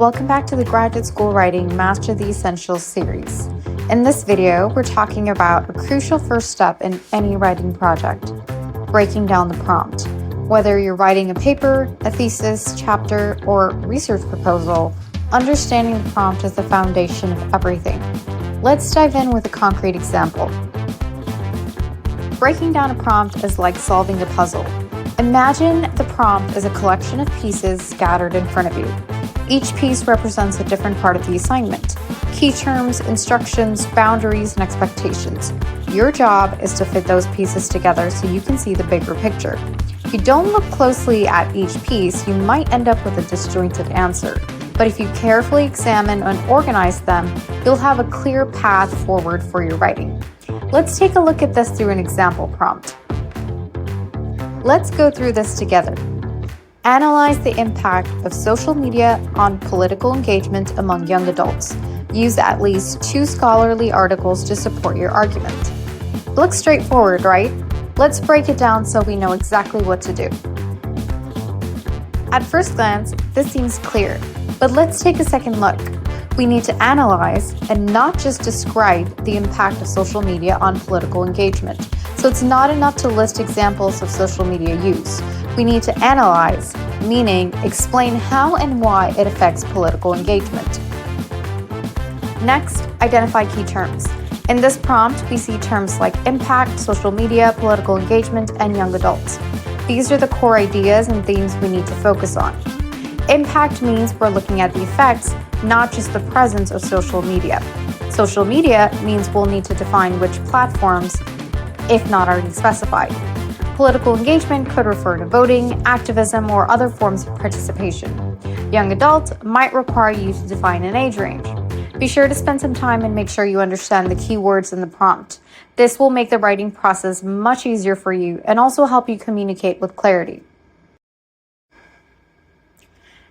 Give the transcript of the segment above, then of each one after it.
Welcome back to the Graduate School Writing Master the Essentials series. In this video, we're talking about a crucial first step in any writing project, breaking down the prompt. Whether you're writing a paper, a thesis, chapter, or research proposal, understanding the prompt is the foundation of everything. Let's dive in with a concrete example. Breaking down a prompt is like solving a puzzle. Imagine the prompt is a collection of pieces scattered in front of you. Each piece represents a different part of the assignment. Key terms, instructions, boundaries, and expectations. Your job is to fit those pieces together so you can see the bigger picture. If you don't look closely at each piece, you might end up with a disjointed answer. But if you carefully examine and organize them, you'll have a clear path forward for your writing. Let's take a look at this through an example prompt. Let's go through this together. Analyze the impact of social media on political engagement among young adults. Use at least 2 scholarly articles to support your argument. Looks straightforward, right? Let's break it down so we know exactly what to do. At first glance, this seems clear, but let's take a second look. We need to analyze and not just describe the impact of social media on political engagement. So it's not enough to list examples of social media use. We need to analyze, meaning explain how and why it affects political engagement. Next, identify key terms. In this prompt, we see terms like impact, social media, political engagement, and young adults. These are the core ideas and themes we need to focus on. Impact means we're looking at the effects, not just the presence of social media. Social media means we'll need to define which platforms, if not already specified. Political engagement could refer to voting, activism, or other forms of participation. Young adult might require you to define an age range. Be sure to spend some time and make sure you understand the keywords in the prompt. This will make the writing process much easier for you and also help you communicate with clarity.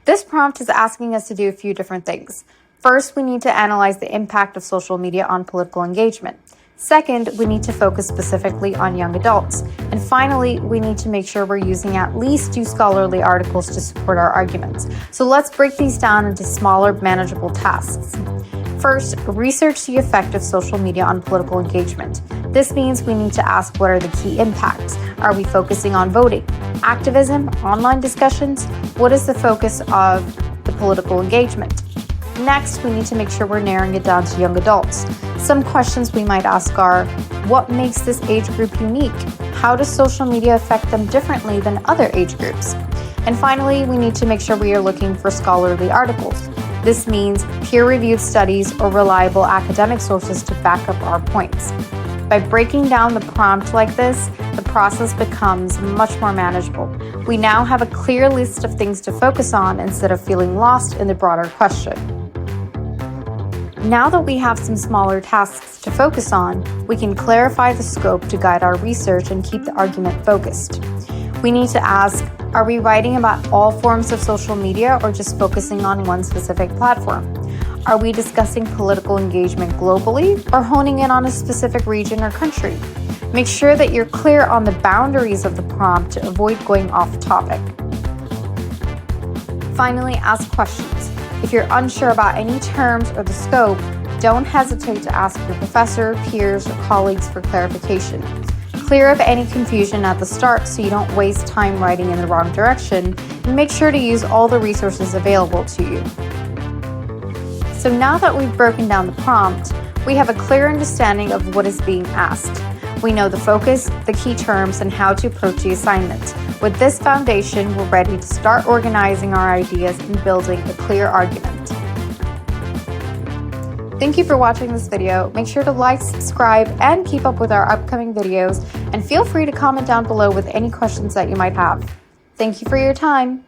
This prompt is asking us to do a few different things. First, we need to analyze the impact of social media on political engagement. Second, we need to focus specifically on young adults. And finally, we need to make sure we're using at least 2 scholarly articles to support our arguments. So let's break these down into smaller, manageable tasks. First, research the effect of social media on political engagement. This means we need to ask, what are the key impacts? Are we focusing on voting, activism, online discussions? What is the focus of the political engagement? Next, we need to make sure we're narrowing it down to young adults. Some questions we might ask are, what makes this age group unique? How does social media affect them differently than other age groups? And finally, we need to make sure we are looking for scholarly articles. This means peer-reviewed studies or reliable academic sources to back up our points. By breaking down the prompt like this, the process becomes much more manageable. We now have a clear list of things to focus on instead of feeling lost in the broader question. Now that we have some smaller tasks to focus on, we can clarify the scope to guide our research and keep the argument focused. We need to ask, are we writing about all forms of social media or just focusing on one specific platform? Are we discussing political engagement globally or honing in on a specific region or country? Make sure that you're clear on the boundaries of the prompt to avoid going off topic. Finally, ask questions. If you're unsure about any terms or the scope, don't hesitate to ask your professor, peers, or colleagues for clarification. Clear up any confusion at the start so you don't waste time writing in the wrong direction, and make sure to use all the resources available to you. So now that we've broken down the prompt, we have a clear understanding of what is being asked. We know the focus, the key terms, and how to approach the assignment. With this foundation, we're ready to start organizing our ideas and building a clear argument. Thank you for watching this video. Make sure to like, subscribe, and keep up with our upcoming videos, and feel free to comment down below with any questions that you might have. Thank you for your time.